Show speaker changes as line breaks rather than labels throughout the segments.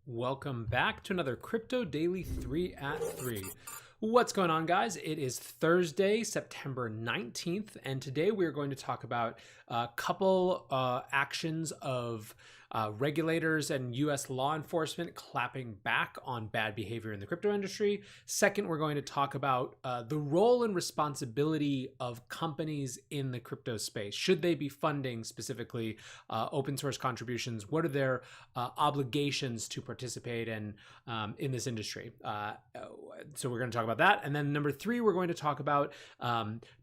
Welcome back to another Crypto Daily 3 at 3. What's going on, guys? It is Thursday, September 19th, and today we're going to talk about a couple actions of regulators and U.S. law enforcement clapping back on bad behavior in the crypto industry. Second, we're going to talk about the role and responsibility of companies in the crypto space. Should they be funding specifically open source contributions? What are their obligations to participate in this industry? So we're going to talk about that. And then number three, we're going to talk about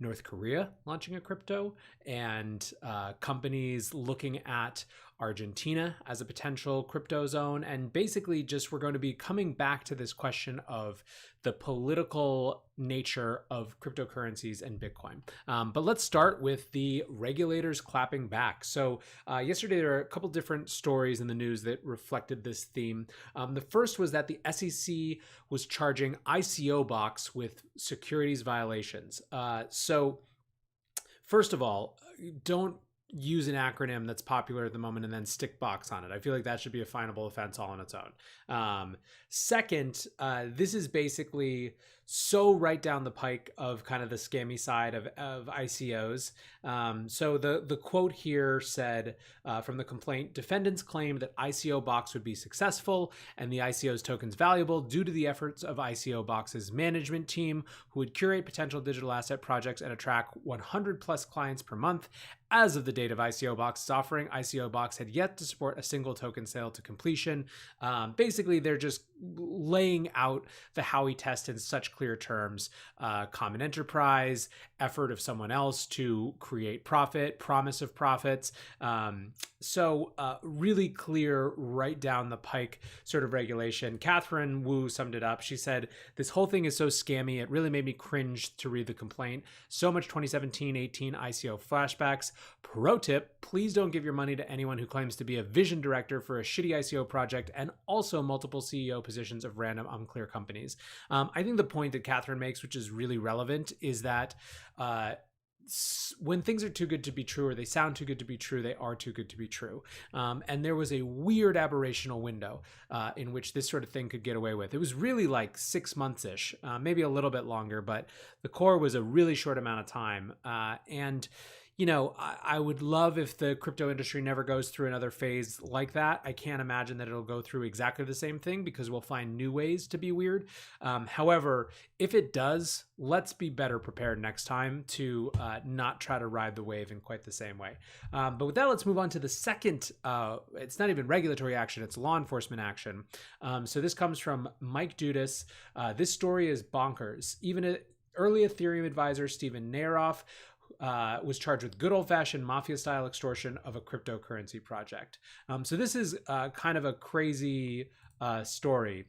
North Korea launching a crypto and companies looking at Argentina as a potential crypto zone. And basically just we're going to be coming back to this question of the political nature of cryptocurrencies and Bitcoin. But let's start with the regulators clapping back. So yesterday there are a couple different stories in the news that reflected this theme. The first was that the SEC was charging ICOBox with securities violations. So first of all, don't use an acronym that's popular at the moment and then stick box on it. I feel like that should be a finable offense all on its own. Second, this is basically so right down the pike of kind of the scammy side of ICOs. So the quote here said from the complaint, defendants claimed that ICOBox would be successful and the ICO's tokens valuable due to the efforts of ICOBox's management team, who would curate potential digital asset projects and attract 100 plus clients per month. As of the date of ICOBox's offering, ICOBox had yet to support a single token sale to completion. Basically, they're just laying out the Howey test in such clear terms: common enterprise, effort of someone else to create profit, promise of profits. So really clear, right down the pike sort of regulation. Catherine Wu summed it up. She said, "This whole thing is so scammy, it really made me cringe to read the complaint. So much 2017-18 ICO flashbacks. Pro tip, please don't give your money to anyone who claims to be a vision director for a shitty ICO project and also multiple CEO positions of random unclear companies." I think the point that Catherine makes, which is really relevant, is that when things are too good to be true, or they sound too good to be true, they are too good to be true. And there was a weird aberrational window in which this sort of thing could get away with. It was really like 6 months-ish, maybe a little bit longer, but the core was a really short amount of time. And you know, I would love if the crypto industry never goes through another phase like that. I can't imagine that it'll go through exactly the same thing because we'll find new ways to be weird. However, if it does, let's be better prepared next time to not try to ride the wave in quite the same way. But with that, let's move on to the second. It's not even regulatory action, it's law enforcement action. So this comes from Mike Dudas. This story is bonkers. Even early Ethereum advisor Steven Naroff was charged with good old-fashioned mafia-style extortion of a cryptocurrency project. So this is kind of a crazy story.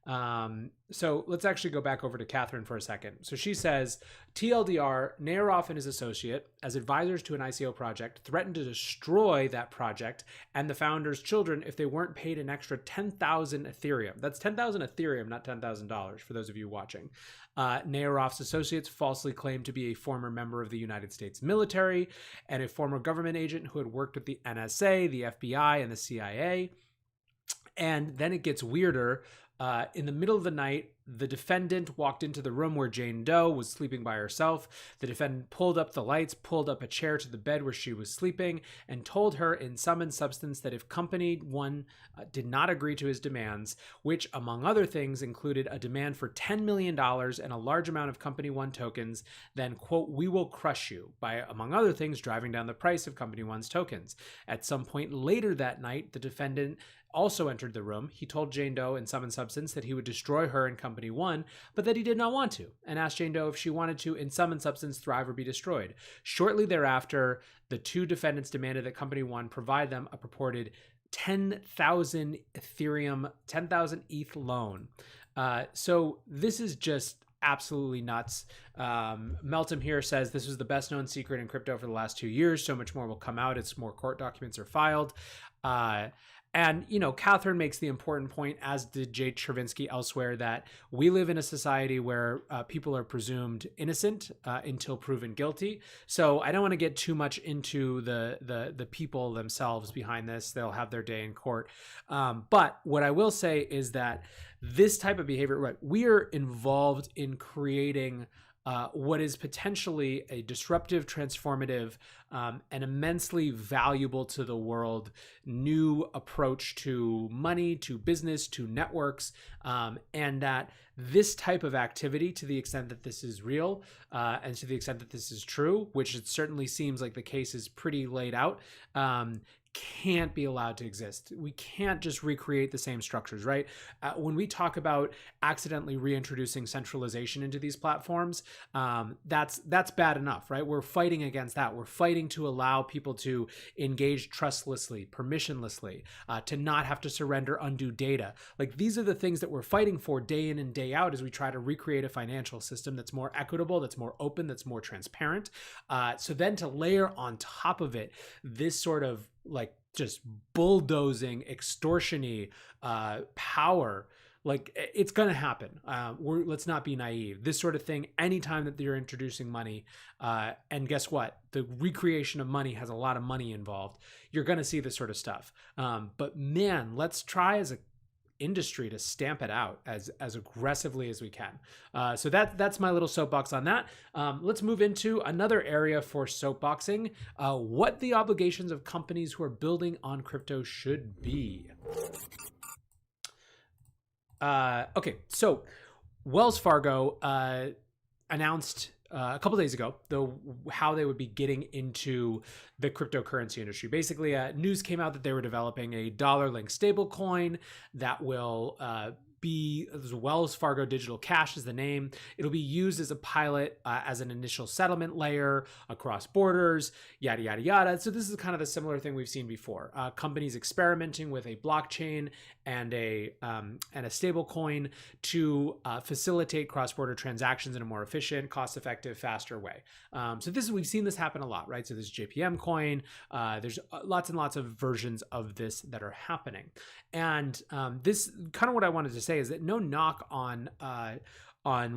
So let's actually go back over to Catherine for a second. So she says, TLDR, Naroff and his associate, as advisors to an ICO project, threatened to destroy that project and the founder's children if they weren't paid an extra 10,000 Ethereum. That's 10,000 Ethereum, not $10,000 for those of you watching. Naroff's associates falsely claimed to be a former member of the United States military and a former government agent who had worked with the NSA, the FBI, and the CIA. And then it gets weirder. In the middle of the night, the defendant walked into the room where Jane Doe was sleeping by herself. The defendant pulled up the lights, pulled up a chair to the bed where she was sleeping, and told her in sum and substance that if Company One did not agree to his demands, which among other things included a demand for $10 million and a large amount of Company One tokens, then, quote, we will crush you, by, among other things, driving down the price of Company One's tokens. At some point later that night, the defendant also entered the room. He told Jane Doe in sum and substance that he would destroy her and Company One, but that he did not want to, and asked Jane Doe if she wanted to, in sum and substance, thrive or be destroyed. Shortly thereafter, the two defendants demanded that Company One provide them a purported 10,000 Ethereum, 10,000 ETH loan. So this is just absolutely nuts. Meltem here says this was the best known secret in crypto for the last 2 years. So much more will come out as more court documents are filed. And, Catherine makes the important point, as did Jay Chervinsky elsewhere, that we live in a society where people are presumed innocent until proven guilty. So I don't want to get too much into the people themselves behind this. They'll have their day in court. But what I will say is that this type of behavior, right, we are involved in creating what is potentially a disruptive, transformative, and immensely valuable to the world new approach to money, to business, to networks, and that this type of activity, to the extent that this is real, and to the extent that this is true, which it certainly seems like the case is pretty laid out, can't be allowed to exist. We can't just recreate the same structures, right? When we talk about accidentally reintroducing centralization into these platforms, that's bad enough, right? We're fighting against that. We're fighting to allow people to engage trustlessly, permissionlessly, to not have to surrender undue data. Like, these are the things that we're fighting for day in and day out as we try to recreate a financial system that's more equitable, that's more open, that's more transparent. So then to layer on top of it this sort of like just bulldozing, extortiony power, like, it's going to happen. Let's not be naive. This sort of thing, anytime that you're introducing money, and guess what? The recreation of money has a lot of money involved. You're going to see this sort of stuff. But man, let's try as a industry to stamp it out as aggressively as we can. So that's my little soapbox on that. Let's move into another area for soapboxing, what the obligations of companies who are building on crypto should be. Okay, so Wells Fargo announced a couple days ago, how they would be getting into the cryptocurrency industry. Basically, news came out that they were developing a dollar-linked stablecoin that will be Wells Fargo Digital Cash is the name. It'll be used as a pilot, as an initial settlement layer across borders, yada, yada, yada. So this is kind of the similar thing we've seen before. Companies experimenting with a blockchain and a stable coin to facilitate cross-border transactions in a more efficient, cost-effective, faster way. So we've seen this happen a lot, right? So there's JPM coin. There's lots and lots of versions of this that are happening. And this kind of what I wanted to say is that no knock on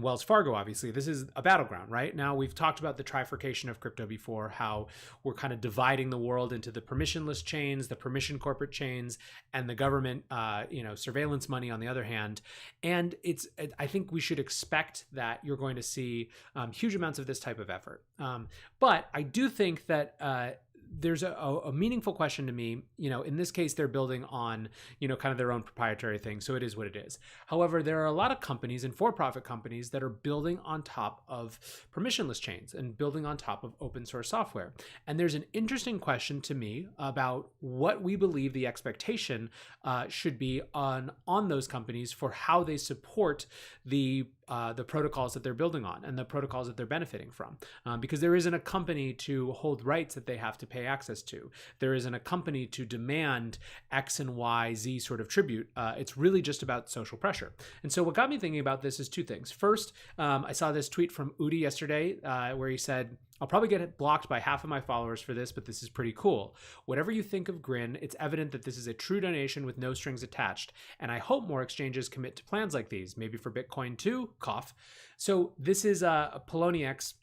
Wells Fargo, obviously. This is a battleground, right? Now, we've talked about the trifurcation of crypto before, how we're kind of dividing the world into the permissionless chains, the permission corporate chains, and the government, surveillance money on the other hand. And I think we should expect that you're going to see huge amounts of this type of effort. But I do think that there's a meaningful question to me. In this case, they're building on, kind of their own proprietary thing. So it is what it is. However, there are a lot of companies and for-profit companies that are building on top of permissionless chains and building on top of open source software. And there's an interesting question to me about what we believe the expectation should be on those companies for how they support the protocols that they're building on and the protocols that they're benefiting from, because there isn't a company to hold rights that they have to pay access to. There isn't a company to demand X and Y, Z sort of tribute. It's really just about social pressure. And so what got me thinking about this is two things. First, I saw this tweet from Udi yesterday where he said, "I'll probably get blocked by half of my followers for this, but this is pretty cool. Whatever you think of Grin, it's evident that this is a true donation with no strings attached. And I hope more exchanges commit to plans like these, maybe for Bitcoin too, cough." So this is Poloniex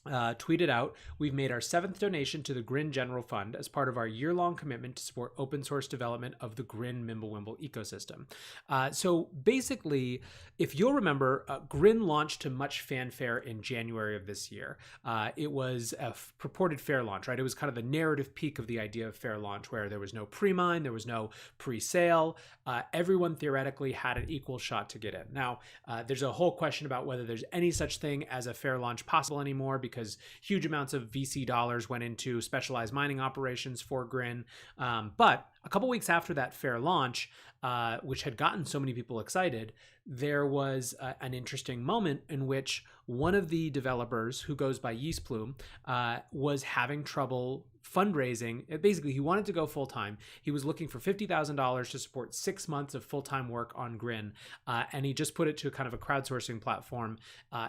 tweeted out, "We've made our 7th donation to the Grin General Fund as part of our year-long commitment to support open source development of the Grin Mimblewimble ecosystem." So basically, if you'll remember, Grin launched to much fanfare in January of this year. It was a purported fair launch, right? It was kind of the narrative peak of the idea of fair launch, where there was no pre-mine, there was no pre-sale. Everyone theoretically had an equal shot to get in. Now, there's a whole question about whether there's any such thing as a fair launch possible anymore, because huge amounts of VC dollars went into specialized mining operations for Grin. But a couple weeks after that fair launch, which had gotten so many people excited, there was an interesting moment in which one of the developers, who goes by Yeastplume, was having trouble fundraising. Basically, he wanted to go full time. He was looking for $50,000 to support 6 months of full time work on Grin, and he just put it to kind of a crowdsourcing platform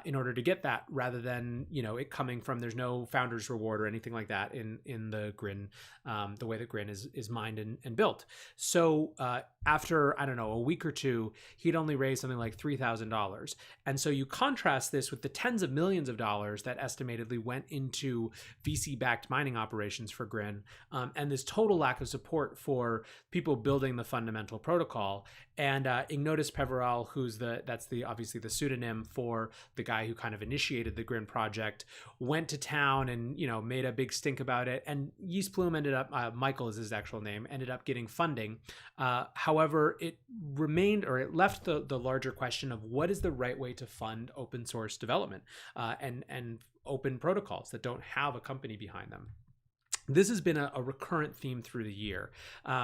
in order to get that, rather than it coming from, there's no founder's reward or anything like that in the Grin, the way that Grin is mined and built. So after, I don't know, a week or two, he'd only raised something like $3,000. And so you contrast this with the tens of millions of dollars that estimatedly went into VC-backed mining operations for Grin, and this total lack of support for people building the fundamental protocol. And Ignotis Peverell, that's obviously the pseudonym for the guy who kind of initiated the Grin project, went to town and made a big stink about it. And Yeast-Plume ended up, Michael is his actual name, ended up getting funding. However, it left the larger question of what is the right way to fund open source development and open protocols that don't have a company behind them. This has been a recurrent theme through the year.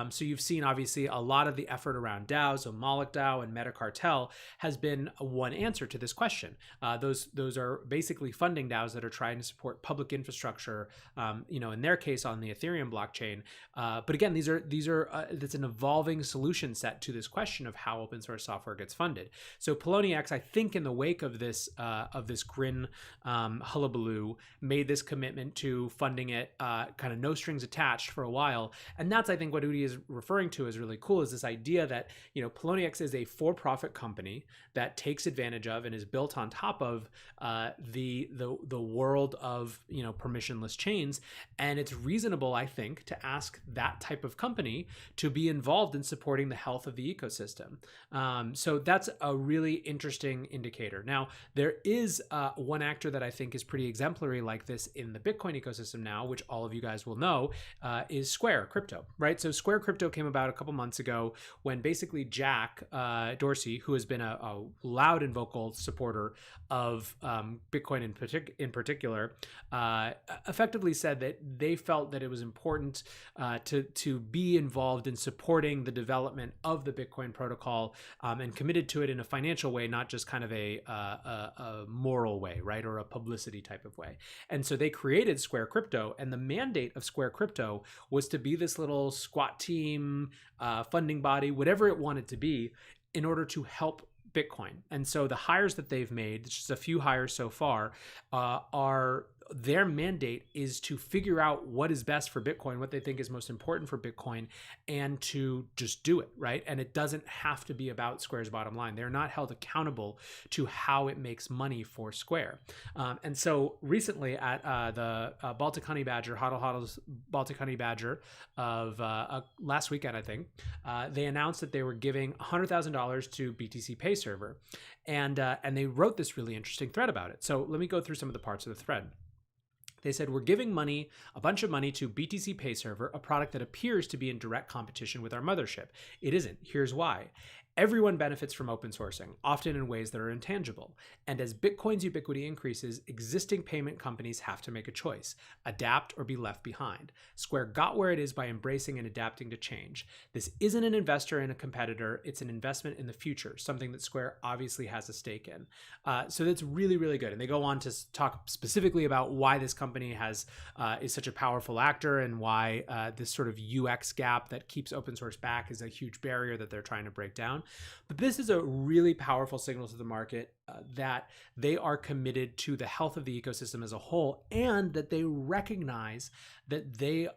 So you've seen, obviously, a lot of the effort around DAOs, so Moloch DAO and Metacartel has been one answer to this question. Those are basically funding DAOs that are trying to support public infrastructure, in their case on the Ethereum blockchain. But again, it's an evolving solution set to this question of how open source software gets funded. So Poloniex, I think, in the wake of this Grin hullabaloo, made this commitment to funding it kind of no strings attached for a while. And that's, I think, what Udi is referring to is really cool, is this idea that, Poloniex is a for-profit company that takes advantage of and is built on top of the world of, permissionless chains. And it's reasonable, I think, to ask that type of company to be involved in supporting the health of the ecosystem. So that's a really interesting indicator. Now, there is one actor that I think is pretty exemplary like this in the Bitcoin ecosystem now, which all of you guys will know, is Square Crypto, right? So Square Crypto came about a couple months ago when basically Jack Dorsey, who has been a loud and vocal supporter of Bitcoin in particular, effectively said that they felt that it was important to be involved in supporting the development of the Bitcoin protocol, and committed to it in a financial way, not just kind of a moral way, right, or a publicity type of way. And so they created Square Crypto, and the mandate of Square Crypto was to be this little squat team, funding body, whatever it wanted to be, in order to help Bitcoin. And so the hires that they've made, just a few hires so far, are their mandate is to figure out what is best for Bitcoin, what they think is most important for Bitcoin, and to just do it, right? And it doesn't have to be about Square's bottom line. They're not held accountable to how it makes money for Square. And so recently at the Baltic Honey Badger, Hodl Hodl's Baltic Honey Badger of last weekend, I think, they announced that they were giving $100,000 to BTC Pay Server. And they wrote this really interesting thread about it. So let me go through some of the parts of the thread. They said, we're giving a bunch of money to BTC Pay Server, a product that appears to be in direct competition with our mothership. It isn't. Here's why. Everyone benefits from open sourcing, often in ways that are intangible. And as Bitcoin's ubiquity increases, existing payment companies have to make a choice, adapt or be left behind. Square got where it is by embracing and adapting to change. This isn't an investor in a competitor, it's an investment in the future, something that Square obviously has a stake in. So that's really, really good. And they go on to talk specifically about why this company is such a powerful actor, and why this sort of UX gap that keeps open source back is a huge barrier that they're trying to break down. But this is a really powerful signal to the market that they are committed to the health of the ecosystem as a whole, and that they recognize that the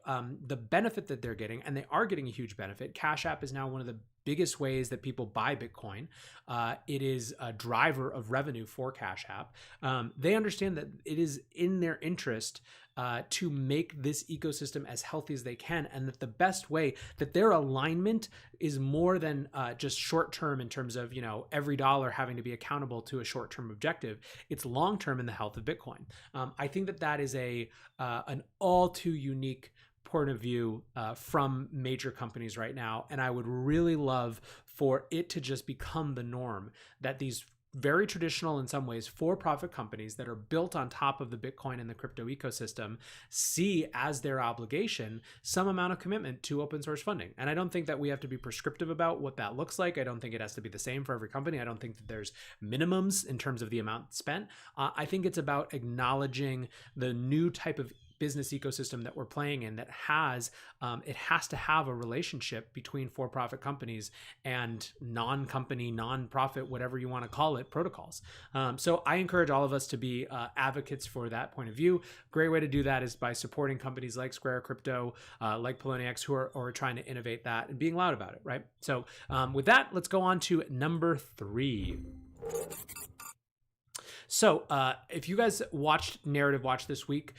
benefit that they're getting, and they are getting a huge benefit. Cash App is now one of the biggest ways that people buy Bitcoin. It is a driver of revenue for Cash App. They understand that it is in their interest to make this ecosystem as healthy as they can, and that the best way, that their alignment is more than just short-term in terms of every dollar having to be accountable to a short-term objective. It's long-term in the health of Bitcoin. I think that is an all too unique point of view from major companies right now, and I would really love for it to just become the norm that these very traditional, in some ways, for-profit companies that are built on top of the Bitcoin and the crypto ecosystem see as their obligation some amount of commitment to open source funding. And I don't think that we have to be prescriptive about what that looks like. I don't think it has to be the same for every company. I don't think that there's minimums in terms of the amount spent. I think it's about acknowledging the new type of business ecosystem that we're playing in that has it has to have a relationship between for-profit companies and non-company, non-profit, whatever you want to call it, protocols. So I encourage all of us to be advocates for that point of view. Great way to do that is by supporting companies like Square Crypto, like Poloniex, who are trying to innovate that and being loud about it, right? So with that, let's go on to number 3. So if you guys watched Narrative Watch this week,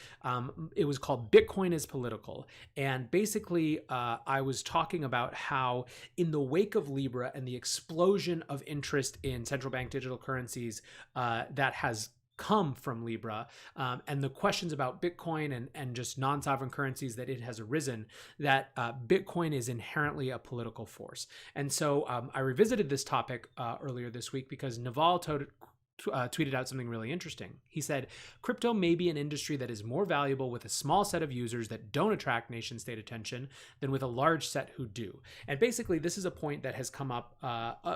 it was called Bitcoin is Political. And basically, I was talking about how in the wake of Libra and the explosion of interest in central bank digital currencies that has come from Libra, and the questions about Bitcoin and just non-sovereign currencies that it has arisen, that Bitcoin is inherently a political force. And so I revisited this topic earlier this week because Naval tweeted out something really interesting. He said, crypto may be an industry that is more valuable with a small set of users that don't attract nation state attention than with a large set who do. And basically, this is a point that has come up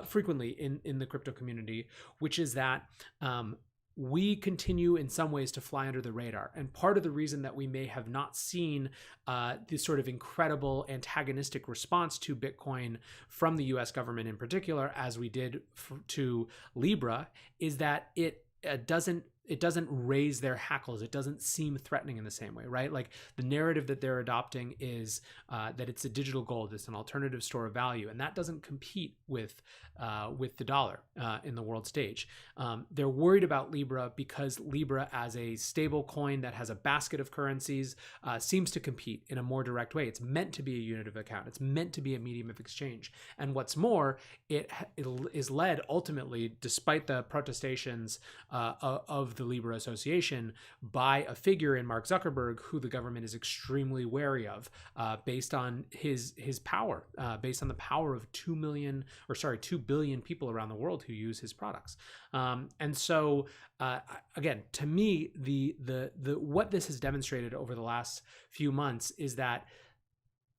frequently in the crypto community, which is that we continue in some ways to fly under the radar. And part of the reason that we may have not seen this sort of incredible antagonistic response to Bitcoin from the US government in particular, as we did to Libra, is that it doesn't raise their hackles. It doesn't seem threatening in the same way, right? Like the narrative that they're adopting is that it's a digital gold, it's an alternative store of value, and that doesn't compete with the dollar in the world stage. They're worried about Libra because Libra, as a stable coin that has a basket of currencies, seems to compete in a more direct way. It's meant to be a unit of account. It's meant to be a medium of exchange. And what's more, it is led ultimately, despite the protestations of the Libra Association, by a figure in Mark Zuckerberg, who the government is extremely wary of, based on his power, based on the power of 2 billion people around the world who use his products. And so, again, to me, the what this has demonstrated over the last few months is that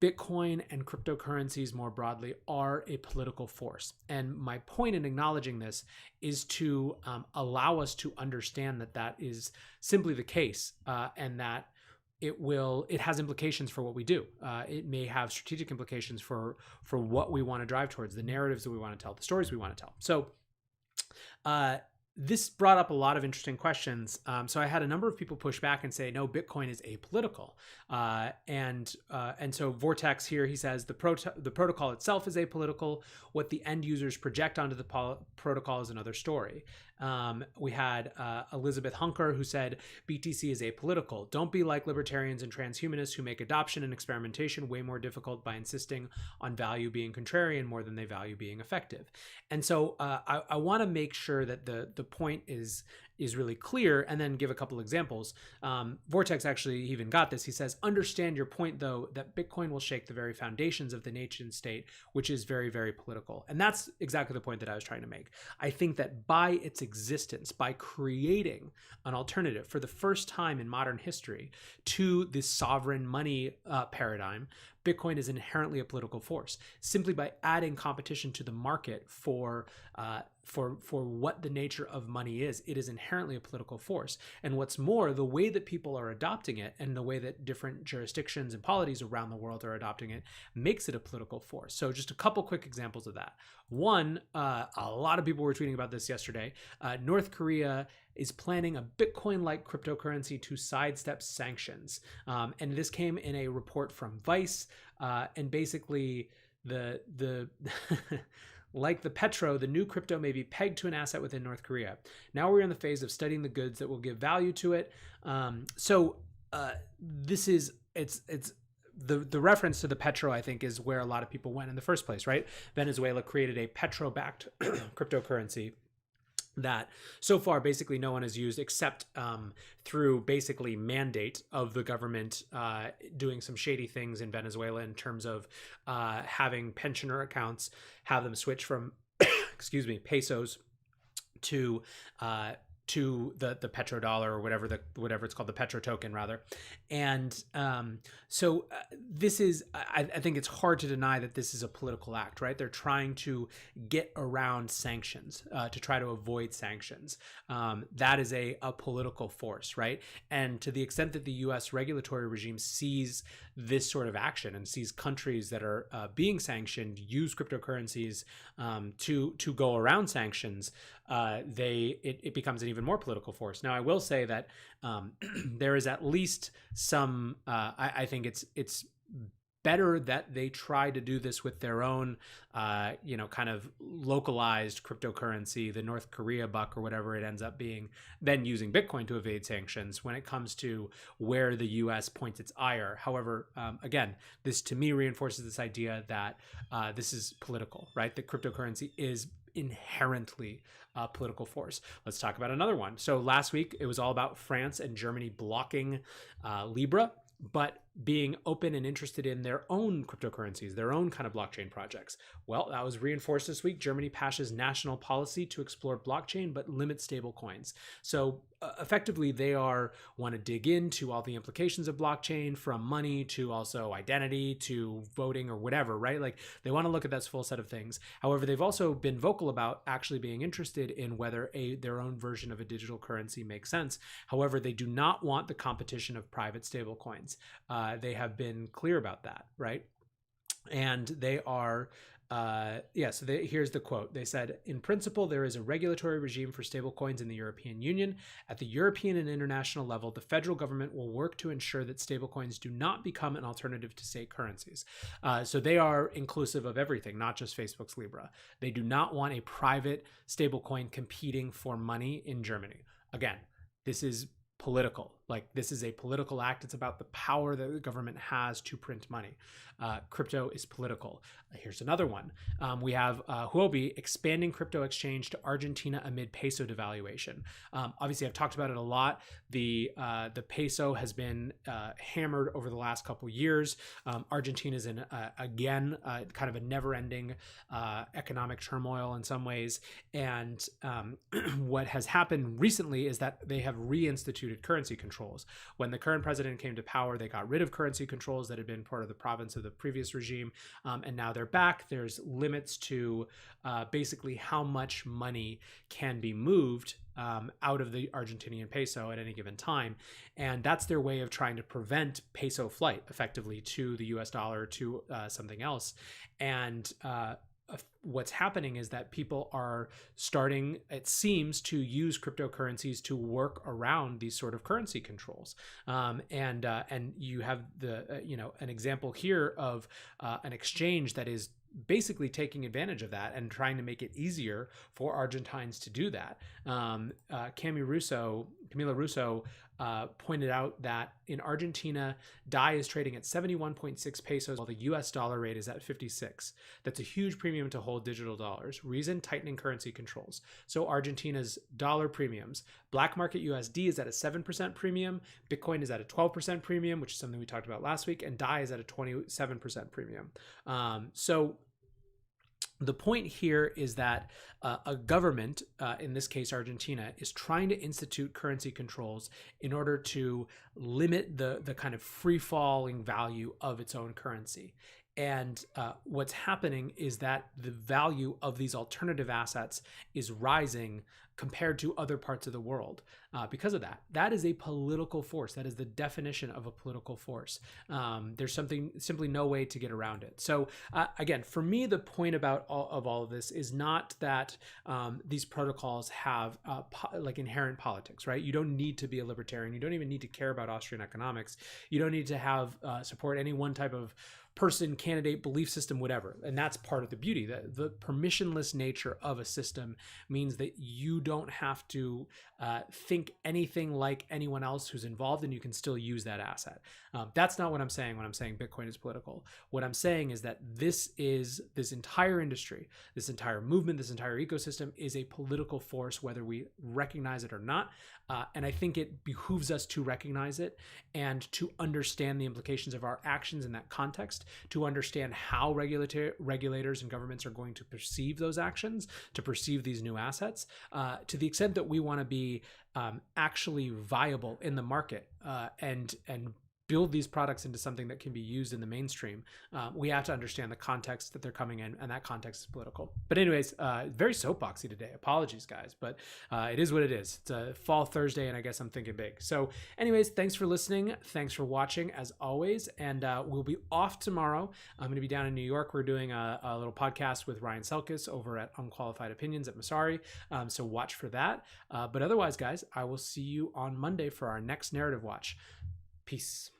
Bitcoin and cryptocurrencies more broadly are a political force. And my point in acknowledging this is to allow us to understand that that is simply the case, and that it has implications for what we do. It may have strategic implications for what we want to drive towards, the narratives that we want to tell, the stories we want to tell. So this brought up a lot of interesting questions. So I had a number of people push back and say, no, Bitcoin is apolitical. And so Vortex here, he says, the protocol itself is apolitical. What the end users project onto the protocol is another story. We had Elizabeth Hunker, who said, BTC is apolitical. Don't be like libertarians and transhumanists who make adoption and experimentation way more difficult by insisting on value being contrarian more than they value being effective. And so I want to make sure that the point is really clear, and then give a couple examples. Vortex actually even got this. He says, understand your point, though, that Bitcoin will shake the very foundations of the nation state, which is very, very political. And that's exactly the point that I was trying to make. I think that by its existence, by creating an alternative for the first time in modern history to this sovereign money paradigm, Bitcoin is inherently a political force. Simply by adding competition to the market for what the nature of money is, it is inherently a political force. And what's more, the way that people are adopting it and the way that different jurisdictions and polities around the world are adopting it makes it a political force. So just a couple quick examples of that. One, a lot of people were tweeting about this yesterday. North Korea is planning a Bitcoin-like cryptocurrency to sidestep sanctions. And this came in a report from Vice. And basically the like the Petro, the new crypto may be pegged to an asset within North Korea. Now we're in the phase of studying the goods that will give value to it. This is, the reference to the Petro, I think, is where a lot of people went in the first place, right? Venezuela created a Petro-backed cryptocurrency that so far basically no one has used except through basically mandate of the government doing some shady things in Venezuela in terms of having pensioner accounts, have them switch from, excuse me, pesos to to the petrodollar, or whatever it's called, the petro token rather. And so this is, I think it's hard to deny that this is a political act, right? They're trying to get around sanctions, to try to avoid sanctions. That is a political force, right? And to the extent that the U.S. regulatory regime sees this sort of action and sees countries that are being sanctioned use cryptocurrencies to go around sanctions, it becomes an even more political force. Now, I will say that there is at least some. I think it's better that they try to do this with their own, kind of localized cryptocurrency, the North Korea buck or whatever it ends up being, than using Bitcoin to evade sanctions when it comes to where the U.S. points its ire. However, again, this to me reinforces this idea that this is political, right? That cryptocurrency is inherently a political force. Let's talk about another one. So last week, it was all about France and Germany blocking Libra, but being open and interested in their own cryptocurrencies, their own kind of blockchain projects. Well, that was reinforced this week. Germany passes national policy to explore blockchain but limit stable coins. So effectively, they want to dig into all the implications of blockchain, from money to also identity to voting or whatever, right? Like, they want to look at that full set of things. However, they've also been vocal about actually being interested in whether their own version of a digital currency makes sense. However, they do not want the competition of private stable coins. They have been clear about that, right? And they are, here's the quote. They said, in principle, there is a regulatory regime for stablecoins in the European Union. At the European and international level, the federal government will work to ensure that stablecoins do not become an alternative to state currencies. So they are inclusive of everything, not just Facebook's Libra. They do not want a private stablecoin competing for money in Germany. Again, this is political. Like, this is a political act. It's about the power that the government has to print money. Crypto is political. Here's another one. We have Huobi expanding crypto exchange to Argentina amid peso devaluation. Obviously, I've talked about it a lot. The peso has been hammered over the last couple of years. Argentina is in, again, kind of a never-ending economic turmoil in some ways. And what has happened recently is that they have reinstituted currency controls. When the current president came to power, they got rid of currency controls that had been part of the province of the previous regime, and now they're back. There's limits to basically how much money can be moved out of the Argentinian peso at any given time, and that's their way of trying to prevent peso flight effectively to the US dollar, to something else. And what's happening is that people are starting, it seems, to use cryptocurrencies to work around these sort of currency controls. And you have an example here of an exchange that is basically taking advantage of that and trying to make it easier for Argentines to do that. Camila Russo pointed out that in Argentina, DAI is trading at 71.6 pesos, while the US dollar rate is at 56. That's a huge premium to hold digital dollars. Reason: tightening currency controls. So Argentina's dollar premiums. Black market USD is at a 7% premium. Bitcoin is at a 12% premium, which is something we talked about last week. And DAI is at a 27% premium. So the point here is that a government, in this case Argentina, is trying to institute currency controls in order to limit the kind of free-falling value of its own currency. And what's happening is that the value of these alternative assets is rising compared to other parts of the world because of that. That is a political force. That is the definition of a political force. There's simply no way to get around it. So again, for me, the point about all of this is not that these protocols have like inherent politics, right? You don't need to be a libertarian. You don't even need to care about Austrian economics. You don't need to have support any one type of person, candidate, belief system, whatever. And that's part of the beauty. The permissionless nature of a system means that you don't have to think anything like anyone else who's involved, and you can still use that asset. That's not what I'm saying when I'm saying Bitcoin is political. What I'm saying is that this entire industry, this entire movement, this entire ecosystem is a political force, whether we recognize it or not. And I think it behooves us to recognize it and to understand the implications of our actions in that context. context to understand how regulators and governments are going to perceive those actions, to perceive these new assets, to the extent that we want to be actually viable in the market and build these products into something that can be used in the mainstream. We have to understand the context that they're coming in, and that context is political. But anyways, very soapboxy today. Apologies, guys, but it is what it is. It's a fall Thursday, and I guess I'm thinking big. So anyways, thanks for listening. Thanks for watching, as always. And we'll be off tomorrow. I'm going to be down in New York. We're doing a little podcast with Ryan Selkis over at Unqualified Opinions at Messari. So watch for that. But otherwise, guys, I will see you on Monday for our next Narrative Watch. Peace.